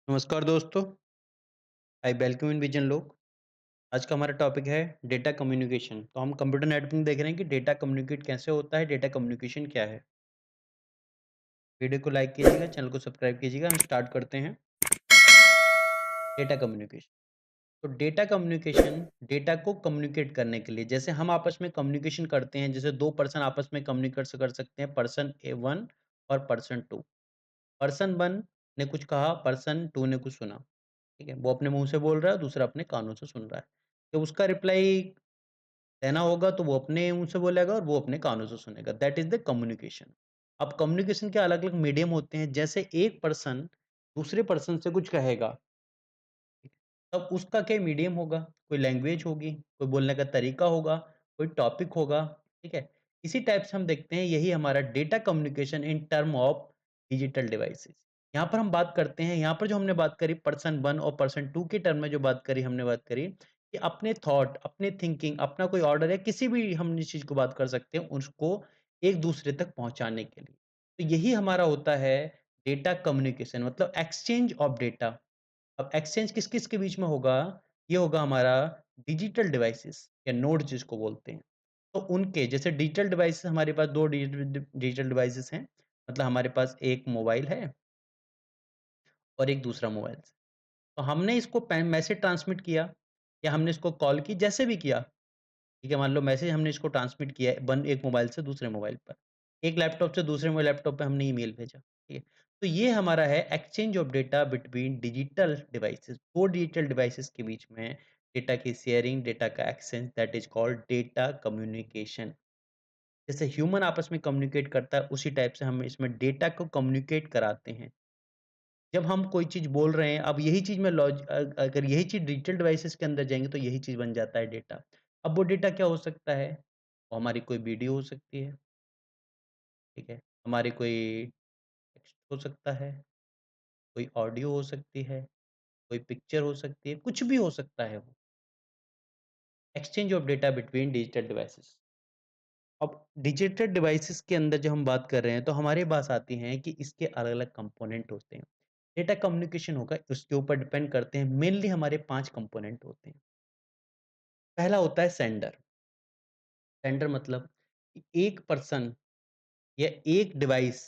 नमस्कार दोस्तों, I welcome in vision लोक। आज का हमारा टॉपिक है डेटा कम्युनिकेशन। तो हम कंप्यूटर नेटवर्क में देख रहे हैं कि डेटा कम्युनिकेट कैसे होता है, डेटा कम्युनिकेशन क्या है। वीडियो को लाइक कीजिएगा, चैनल को सब्सक्राइब कीजिएगा। हम स्टार्ट करते हैं डेटा कम्युनिकेशन। तो डेटा कम्युनिकेशन डेटा को कम्युनिकेट करने के लिए, जैसे हम आपस में कम्युनिकेशन करते हैं, जैसे दो पर्सन आपस में कम्युनिकेट कर सकते हैं, पर्सन ए वन और पर्सन टू। पर्सन वन ने कुछ कहा, पर्सन टू ने कुछ सुना। ठीक है, वो अपने मुंह से बोल रहा है, दूसरा अपने कानों से सुन रहा है। तो उसका रिप्लाई देना होगा तो वो अपने मुँह से बोलेगा और वो अपने कानों से सुनेगा। That is the communication. अब कम्युनिकेशन के अलग-अलग मीडियम होते हैं। जैसे एक पर्सन दूसरे पर्सन से कुछ कहेगा, तब उसका क्या मीडियम होगा? कोई लैंग्वेज होगी, कोई बोलने का तरीका होगा, कोई टॉपिक होगा, ठीक है? इसी टाइप से हम देखते हैं, यही हमारा data communication in term of digital devices. यहाँ पर हम बात करते हैं, यहाँ पर जो हमने बात करी पर्सन 1 और पर्सन 2 के टर्म में जो बात करी, हमने बात करी कि अपने थॉट, अपने थिंकिंग, अपना कोई ऑर्डर है, किसी भी हम इस चीज़ को बात कर सकते हैं, उसको एक-दूसरे तक पहुँचाने के लिए। तो यही हमारा होता है डेटा कम्युनिकेशन, मतलब एक्सचेंज ऑफ डेटा। अब एक्सचेंज किस-किस के बीच में होगा? ये होगा हमारा डिजिटल डिवाइसेस या नोड्स जिसको बोलते हैं। तो उनके जैसे डिजिटल डिवाइसेस, हमारे पास 2 डिजिटल डिवाइसेस हैं। मतलब हमारे पास एक मोबाइल है और एक दूसरा मोबाइल। तो हमने इसको मैसेज ट्रांसमिट किया या हमने इसको कॉल की, जैसे भी किया। ठीक है, मान लो मैसेज हमने इसको ट्रांसमिट किया है एक मोबाइल से दूसरे मोबाइल पर। एक लैपटॉप से दूसरे लैपटॉप पे हमने ईमेल भेजा, ठीक है। तो ये हमारा है exchange of data between digital devices. 2 digital devices के बीच में डेटा की शेयरिंग, डेटा का exchange, that is called data communication. जैसे ह्यूमन आपस में कम्युनिकेट करता है, उसी टाइप से हम इसमें डेटा को कम्युनिकेट कराते हैं। जब हम कोई चीज़ बोल रहे हैं, अब यही चीज़ अगर यही चीज़ डिजिटल डिवाइसेज़ के अंदर जाएँगे तो यही चीज़ बन जाता है डेटा। अब वो डेटा क्या हो सकता है? वो हमारी कोई वीडियो हो सकती है, ठीक है? हमारी कोई टेक्स्ट हो सकता है, कोई ऑडियो हो सकती है, कोई पिक्चर हो सकती है, कुछ भी हो सकता है वो। Exchange of data between digital devices. अब डिजिटल डिवाइसेज़ के अंदर जब हम बात कर रहे हैं, तो हमारे पास आती हैं कि इसके अलग-अलग कंपोनेंट होते हैं। डेटा कम्युनिकेशन होगा, उसके ऊपर डिपेंड करते हैं, मेनली हमारे 5 कंपोनेंट होते हैं। पहला होता है सेंडर। सेंडर मतलब कि एक पर्सन या एक डिवाइस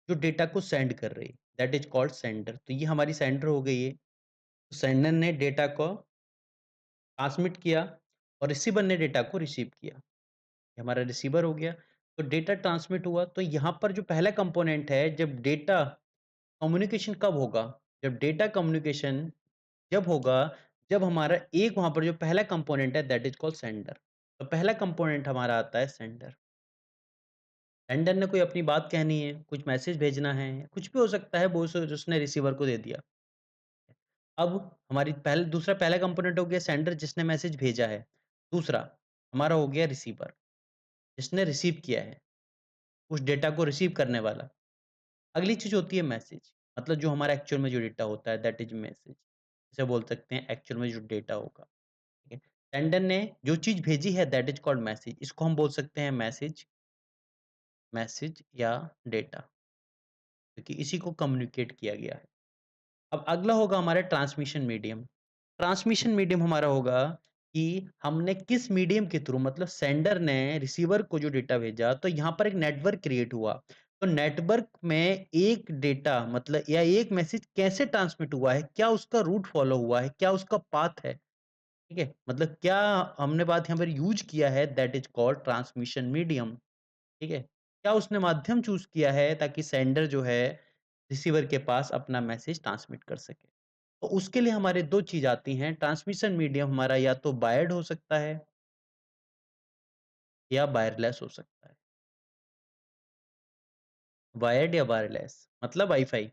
जो डेटा को सेंड कर रही है, दैट इज़ कॉल्ड सेंडर। तो ये हमारी सेंडर हो गई है। सेंडर ने डेटा को ट्रांसमिट किया और रिसीवर ने डेटा को रिसीव किया। ये हमारा रिसीवर हो गया। तो डेटा ट्रांसमिट हुआ, तो यहाँ पर जो पहला कंपोनेंट है, जब डेटा कम्युनिकेशन कब होगा? जब डेटा कम्युनिकेशन जब होगा, जब हमारा एक वहाँ पर जो पहला कंपोनेंट है, दैट इज़ कॉल्ड सेंडर। तो पहला कंपोनेंट हमारा आता है सेंडर। सेंडर ने कोई अपनी बात कहनी है, कुछ मैसेज भेजना है, कुछ भी हो सकता है, वो उसने रिसीवर को दे दिया। अब हमारी पहला कंपोनेंट हो गया सेंडर, जिसने मैसेज भेजा है। दूसरा हमारा हो गया रिसीवर, जिसने रिसीव किया है, उस डेटा को रिसीव करने वाला। अगली चीज़ होती है मैसेज, मतलब जो हमारा एक्चुअल में जो डेटा होता है, दैट इज़ मैसेज। इसे बोल सकते हैं एक्चुअल में जो डेटा होगा, ठीक है। सेंडर ने जो चीज़ भेजी है, दैट इज़ कॉल्ड मैसेज। इसको हम बोल सकते हैं मैसेज, मैसेज या डेटा, क्योंकि इसी को कम्युनिकेट किया गया है। अब अगला होगा हमारा ट्रांसमिशन मीडियम। ट्रांसमिशन मीडियम हमारा होगा कि हमने किस मीडियम के थ्रू, मतलब सेंडर ने रिसीवर को जो डेटा भेजा, तो यहाँ पर एक नेटवर्क क्रिएट हुआ। तो नेटवर्क में एक डेटा मतलब या एक मैसेज कैसे ट्रांसमिट हुआ है, क्या उसका रूट फॉलो हुआ है, क्या उसका पाथ है, ठीक है? मतलब क्या हमने बात यहाँ पर यूज़ किया है, that is called transmission medium, ठीक है? क्या उसने माध्यम चूज़ किया है ताकि सेंडर जो है रिसीवर के पास अपना मैसेज ट्रांसमिट कर सके। तो उसके लिए हमारे 2 चीज़ आती हैं, ट्रांसमिशन मीडियम हमारा या तो वायर्ड हो सकता है या वायरलेस हो सकता है। वायर्ड या वायरलेस मतलब वाई-फाई।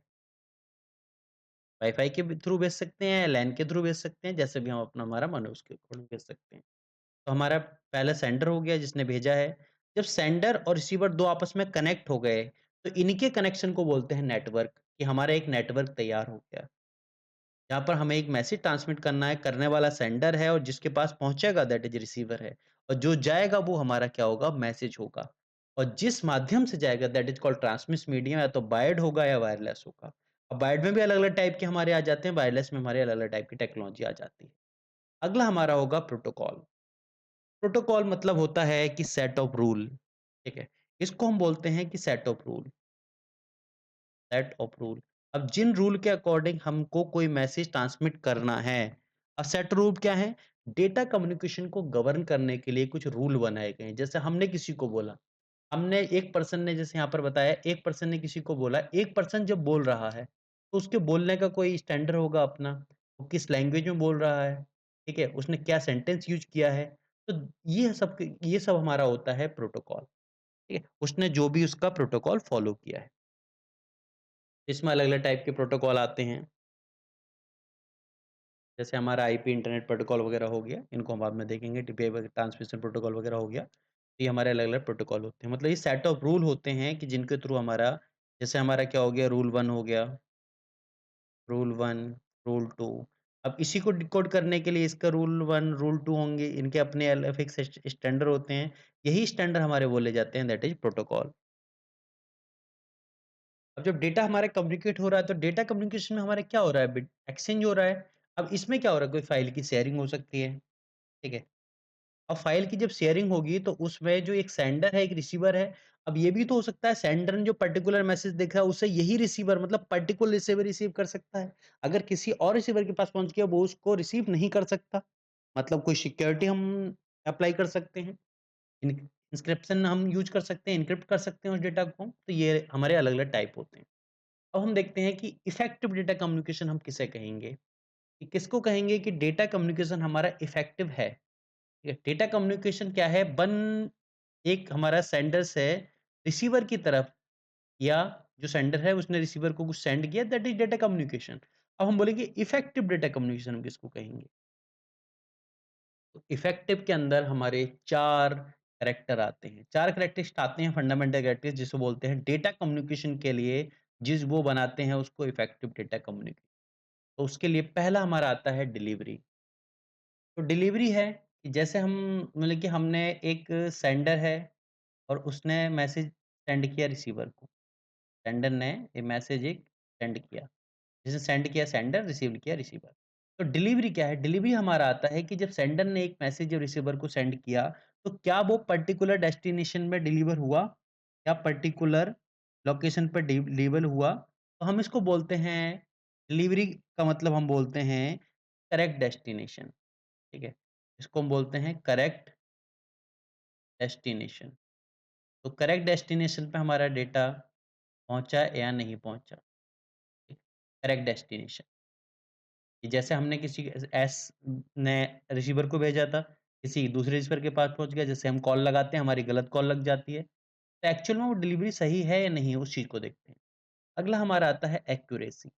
वाई-फाई के भी थ्रू भेज सकते हैं, लैन के थ्रू भेज सकते हैं, जैसे भी हम अपना हमारा मन है उसके अकॉर्डिंग भेज सकते हैं। तो हमारा पहला सेंडर हो गया जिसने भेजा है। जब सेंडर और रिसीवर 2 आपस में कनेक्ट हो गए, तो इनके कनेक्शन को बोलते हैं नेटवर्क, कि हमारा एक नेटवर्क तैयार हो गया। यहाँ पर हमें एक मैसेज ट्रांसमिट करना है, करने वाला सेंडर है और जिसके पास पहुँचेगा दैट इज़ रिसीवर है, और जो जाएगा वो हमारा क्या होगा, मैसेज होगा। और जिस माध्यम से जाएगा दैट इज़ कॉल्ड ट्रांसमिस मीडियम, या तो वायर्ड होगा या वायरलेस होगा। अब वायर्ड में भी अलग-अलग टाइप के हमारे आ जाते हैं, वायरलेस में हमारे अलग-अलग टाइप की टेक्नोलॉजी आ जाती है। अगला हमारा होगा प्रोटोकॉल। प्रोटोकॉल मतलब होता है कि सेट ऑफ रूल, ठीक है? इसको हम बोलते हैं कि सेट ऑफ रूल। अब जिन रूल के अकॉर्डिंग हमको कोई मैसेज ट्रांसमिट करना है, सेट रूल क्या है? डेटा कम्युनिकेशन को गवर्न करने के लिए कुछ रूल बनाए गए हैं। जैसे हमने किसी को बोला, हमने एक पर्सन ने जैसे यहाँ पर बताया, एक पर्सन ने किसी को बोला, एक पर्सन जब बोल रहा है, तो उसके बोलने का कोई स्टैंडर्ड होगा अपना, वो किस लैंग्वेज में बोल रहा है, ठीक है? उसने क्या सेंटेंस यूज़ किया है, तो ये सब हमारा होता है प्रोटोकॉल, ठीक है? उसने जो भी उसका प्रोटोकॉल फॉलो किया है। इसमें अलग-अलग टाइप के प्रोटोकॉल आते हैं, जैसे हमारा आईपी इंटरनेट प्रोटोकॉल वगैरह हो गया, इनको हम बाद में देखेंगे, टीपीआई ट्रांसमिशन प्रोटोकॉल वगैरह हो गया। ये हमारे अलग-अलग प्रोटोकॉल होते हैं, मतलब ये सेट ऑफ रूल होते हैं कि जिनके थ्रू हमारा जैसे हमारा क्या हो गया रूल 1 हो गया, रूल 1, रूल 2। अब इसी को डिकोड करने के लिए इसका रूल 1, रूल 2 होंगे, इनके अपने फिक्स स्टैंडर्ड होते हैं। यही स्टैंडर्ड हमारे बोले जाते हैं दैट इज़ प्रोटोकॉल। अब जब डेटा हमारा कम्युनिकेट हो रहा है, तो डेटा कम्युनिकेशन में हमारा क्या हो रहा है? बिट एक्सचेंज हो रहा है। अब इसमें क्या हो रहा है? कोई फाइल की शेयरिंग हो सकती है, ठीक है? अब फाइल की जब शेयरिंग होगी तो उसमें जो एक सेंडर है, एक रिसीवर है। अब ये भी तो हो सकता है सेंडर ने जो पर्टिकुलर मैसेज देखा है उससे यही रिसीवर मतलब पर्टिकुलर रिसीवर रिसीव कर सकता है। अगर किसी और रिसीवर के पास पहुँच गया वो उसको रिसीव नहीं कर सकता। मतलब कोई सिक्योरिटी हम अप्लाई कर सकते हैं। इन इंस्क्रिप्शन हम यूज़ कर सकते हैं, एन्क्रिप्ट कर सकते हैं उस डेटा को। तो ये हमारे अलग-अलग टाइप होते हैं। अब हम देखते हैं कि इफेक्टिव डेटा कम्युनिकेशन हम किसे कहेंगे? कि किसको कहेंगे कि डेटा कम्युनिकेशन हमारा इफेक्टिव है? ठीक है, डेटा कम्युनिकेशन क्या है? एक हमारा सेंडर से रिसीवर की तरफ या जो सेंडर है उसने रिसीवर को कुछ सेंड किया दैट इज़ डेटा कम्युनिकेशन। अब हम बोलेंगे इफेक्टिव डेटा कम्युनिकेशन हम किसको कहेंगे? तो इफेक्टिव के अंदर हमारे 4 कैरेक्टर आते हैं। 4 कैरेक्टरिस्ट आते हैं फंडामेंटल कैरेक्टरिस्ट जिसको बोलते हैं डेटा कम्युनिकेशन के लिए जिस वो बनाते हैं उसको इफेक्टिव डेटा कम्युनिकेशन। तो उसके लिए पहला हमारा आता है डिलीवरी। तो डिलीवरी है कि जैसे हम मतलब कि हमने एक सेंडर है और उसने मैसेज सेंड किया रिसीवर को। सेंडर ने ये मैसेज एक सेंड किया। जिसे सेंड किया सेंडर, रिसीव किया रिसीवर। तो डिलीवरी क्या है? डिलीवरी हमारा आता है कि जब सेंडर ने एक मैसेज जब रिसीवर को सेंड किया, तो क्या वो पर्टिकुलर डेस्टिनेशन में डिलीवर हुआ? या पर्टिकुलर लोकेशन पर डिलीवर हुआ? तो हम इसको बोलते हैं डिलीवरी का मतलब हम बोलते हैं करेक्ट डेस्टिनेशन, ठीक है? इसको हम बोलते हैं करेक्ट डेस्टिनेशन। तो करेक्ट डेस्टिनेशन पे हमारा डेटा पहुँचा या नहीं पहुँचा, ठीक? Correct destination. कि जैसे हमने किसी एस ने रिसीवर को भेजा था, किसी दूसरे रिसीवर के पास पहुँच गया, जैसे हम कॉल लगाते हैं, हमारी गलत कॉल लग जाती है। तो एक्चुअल में वो डिलीवरी सही है या नहीं, उस चीज़ को देखते हैं। अगला हमारा आता है एक्यूरेसी।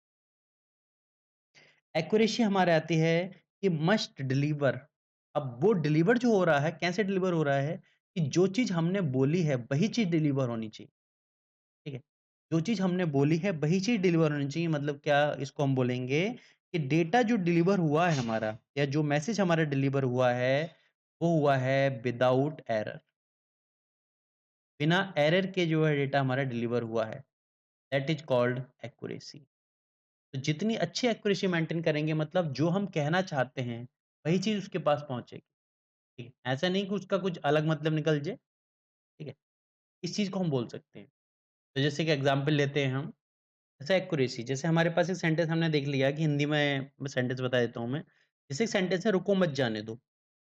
एक्यूरेसी हमारे आती है कि मस्ट डिलीवर। अब वो डिलीवर जो हो रहा है, कैसे डिलीवर हो रहा है कि जो चीज़ हमने बोली है, वही चीज़ डिलीवर होनी चाहिए, ठीक है? जो चीज़ हमने बोली है, वही चीज़ डिलीवर होनी चाहिए मतलब क्या इसको हम बोलेंगे कि डेटा जो डिलीवर हुआ है हमारा या जो मैसेज हमारा डिलीवर हुआ है, वो हुआ है विदाउट एरर। बिना एरर के जो है डेटा हमारा डिलीवर हुआ है, दैट इज़ कॉल्ड एक्यूरेसी। तो जितनी अच्छी एक्यूरेसी मेंटेन करेंगे मतलब जो हम कहना चाहते हैं, वही चीज़ उसके पास पहुँचेगी, ठीक है? ऐसा नहीं कि उसका कुछ अलग मतलब निकल जाए, ठीक है? इस चीज़ को हम बोल सकते हैं। तो जैसे कि एग्ज़ाम्पल लेते हैं हम, जैसे एक्यूरेसी जैसे हमारे पास एक सेंटेंस हमने देख लिया कि हिंदी में मैं सेंटेंस बता देता हूँ मैं। जैसे एक सेंटेंस है रुको मत जाने दो।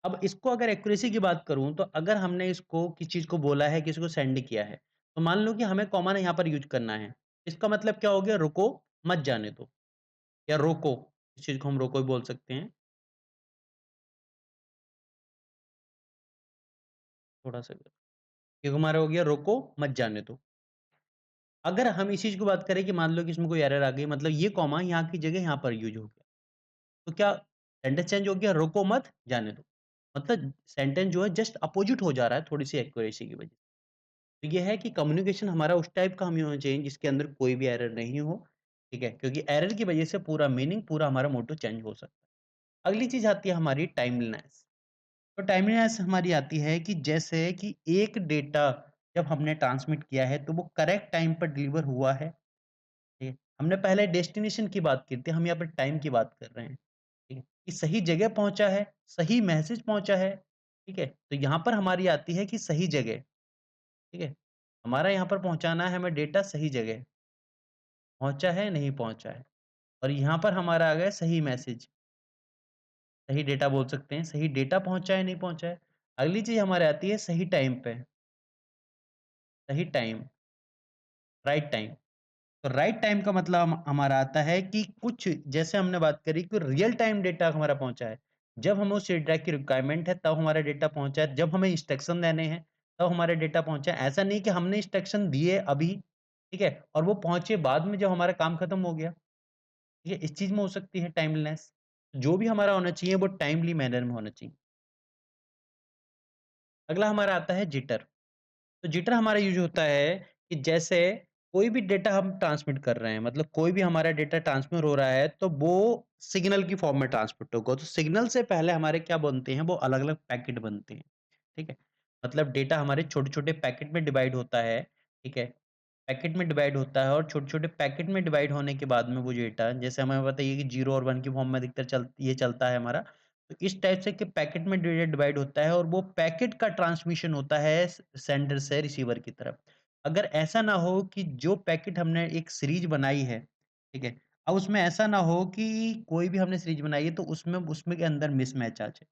अब इसको अगर एक्यूरेसी की बात करूँ तो अगर हमने इसको किसी चीज़ को बोला है, किसी को सेंड किया है, तो मान लो कि हमें कॉमा यहाँ पर यूज़ करना है। इसका मतलब क्या हो गया रुको मत जाने दो या रोको, इस चीज़ को हम रोको भी बोल सकते हैं। थोड़ा-सा क्योंकि हमारा हो गया रोको मत जाने दो। अगर हम इस चीज़ की बात करें कि मान लो कि इसमें कोई एरर आ गई मतलब ये कॉमा यहाँ की जगह यहाँ पर यूज़ हो गया। तो क्या सेंटेंस चेंज हो गया रोको मत जाने दो। मतलब सेंटेंस जो है जस्ट अपोजिट हो जा रहा है थोड़ी-सी एक्यूरेसी की वजह से। तो ये है कि कम्युनिकेशन हमारा उस टाइप का हमें होना चाहिए जिसके अंदर कोई भी एरर नहीं हो, ठीक है? क्योंकि एरर की वजह से पूरा मीनिंग, पूरा हमारा मोटो चेंज हो सकता है। अगली चीज़ आती है हमारी टाइमलीनेस। तो टाइमलीनेस हमारी आती है कि जैसे कि एक डेटा जब हमने ट्रांसमिट किया है तो वो करेक्ट टाइम पर डिलीवर हुआ है, ठीक है? हमने पहले डेस्टिनेशन की बात की थी, हम यहाँ पे टाइम की बात कर रहे हैं, ठीक है? कि सही जगह पहुँचा है, सही मैसेज पहुँचा है, ठीक है? तो यहाँ पर हमारी आती है कि सही जगह, ठीक है? हमारा यहाँ पर पहुँचाना है हमें डेटा सही जगह, पहुँचा है, नहीं पहुँचा है और यहाँ पर हमारा आ गया सही मैसेज, सही डेटा बोल सकते हैं, सही डेटा पहुँचा है, नहीं पहुँचा है। अगली चीज़ हमारे आती है सही टाइम पे, सही टाइम, राइट टाइम। तो राइट टाइम का मतलब हमारा आता है कि कुछ जैसे हमने बात करी कि रियल टाइम डेटा हमारा पहुंचा है। जब हमें उस डेटा की रिक्वायरमेंट है तब हमारा डेटा पहुंचा है, जब हमें इंस्ट्रक्शन देने हैं तब हमारा डेटा पहुंचा है। ऐसा नहीं कि हमने इंस्ट्रक्शन दिए अभी, ठीक है, और वो पहुंचे बाद में जब हमारा काम खत्म हो गया। ठीक है, इस चीज में हो सकती है टाइमलीनेस। जो भी हमारा होना चाहिए वो टाइमली मैनर में होना चाहिए। अगला हमारा आता है जिटर। तो जिटर हमारा यूज़ होता है कि जैसे कोई भी डेटा हम ट्रांसमिट कर रहे हैं, मतलब कोई भी हमारा डेटा ट्रांसफर हो रहा है, तो वो सिग्नल की फॉर्म में ट्रांसमिट होगा। तो सिग्नल से पहले हमारे क्या बनते हैं, वो अलग-अलग पैकेट बनते हैं, ठीक है? मतलब डेटा हमारे छोटे-छोटे पैकेट में डिवाइड होता है, ठीक है? पैकेट में डिवाइड होता है और छोटे-छोटे पैकेट में डिवाइड होने के बाद में वो डेटा जैसे हमें बताइए कि 0 और 1 की फॉर्म में अधिकतर ये चलता है हमारा। तो इस टाइप से कि पैकेट में डिवाइड होता है और वो पैकेट का ट्रांसमिशन होता है सेंडर से रिसीवर की तरफ। अगर ऐसा ना हो कि जो पैकेट हमने एक सीरीज़ बनाई है, ठीक है? अब उसमें ऐसा ना हो कि कोई भी हमने सीरीज़ बनाई है तो उसमें उसमें के अंदर मिसमैच आ जाए।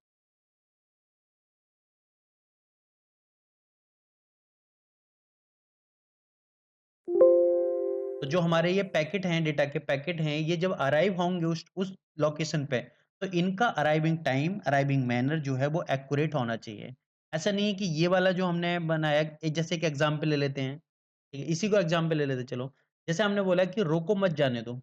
तो जो हमारे ये पैकेट हैं, डेटा के पैकेट हैं, ये जब अराइव होंगे उस लोकेशन पे, तो इनका अराइविंग टाइम, अराइविंग मैनर जो है वो एक्यूरेट होना चाहिए। ऐसा नहीं है कि ये वाला जो हमने बनाया जैसे एक एग्ज़ाम्पल ले लेते हैं, ठीक है? इसी को एग्ज़ाम्पल ले लेते हैं चलो। जैसे हमने बोला कि रोको मत जाने दो,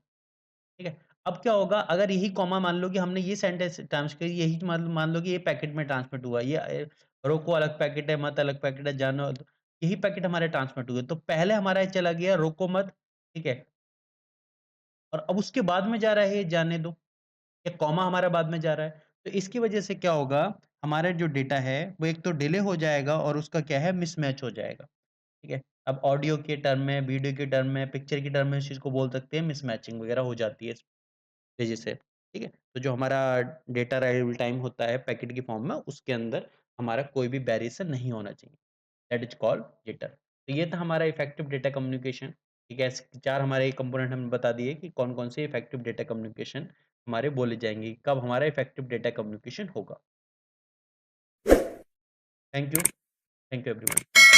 ठीक है? अब क्या होगा अगर यही कॉमा मान लो कि हमने ये सेंटेंस ट्रांसफर यही मान मान लो कि ये पैकेट में ट्रांसमिट हुआ, ये रोको अलग पैकेट है, मत अलग पैकेट है, जानो यही पैकेट हमारे ट्रांसमिट हुए। तो पहले हमारा ये चला गया रोको मत, ठीक है? और अब उसके बाद में जा रहा है ये जाने दो, या कॉमा हमारा बाद में जा रहा है। तो इसकी वजह से क्या होगा, हमारा जो डेटा है वो एक तो डिले हो जाएगा और उसका क्या है मिसमैच हो जाएगा, ठीक है? अब ऑडियो के टर्म में, वीडियो के टर्म में, पिक्चर के टर्म में इस चीज़ को बोल सकते हैं मिसमैचिंग वगैरह हो जाती है इस वजह से, ठीक है? तो जो हमारा डेटा अराइवल टाइम होता है पैकेट की फॉर्म में उसके अंदर हमारा कोई भी वेरिएशन नहीं होना चाहिए। That is called jitter. तो ये था हमारा इफेक्टिव डेटा कम्युनिकेशन। ठीक है, ऐसे 4 हमारे कंपोनेंट हमने बता दिए कि कौन-कौन से इफेक्टिव डेटा कम्युनिकेशन हमारे बोले जाएँगे, कब हमारा इफेक्टिव डेटा कम्युनिकेशन होगा। Thank you everyone.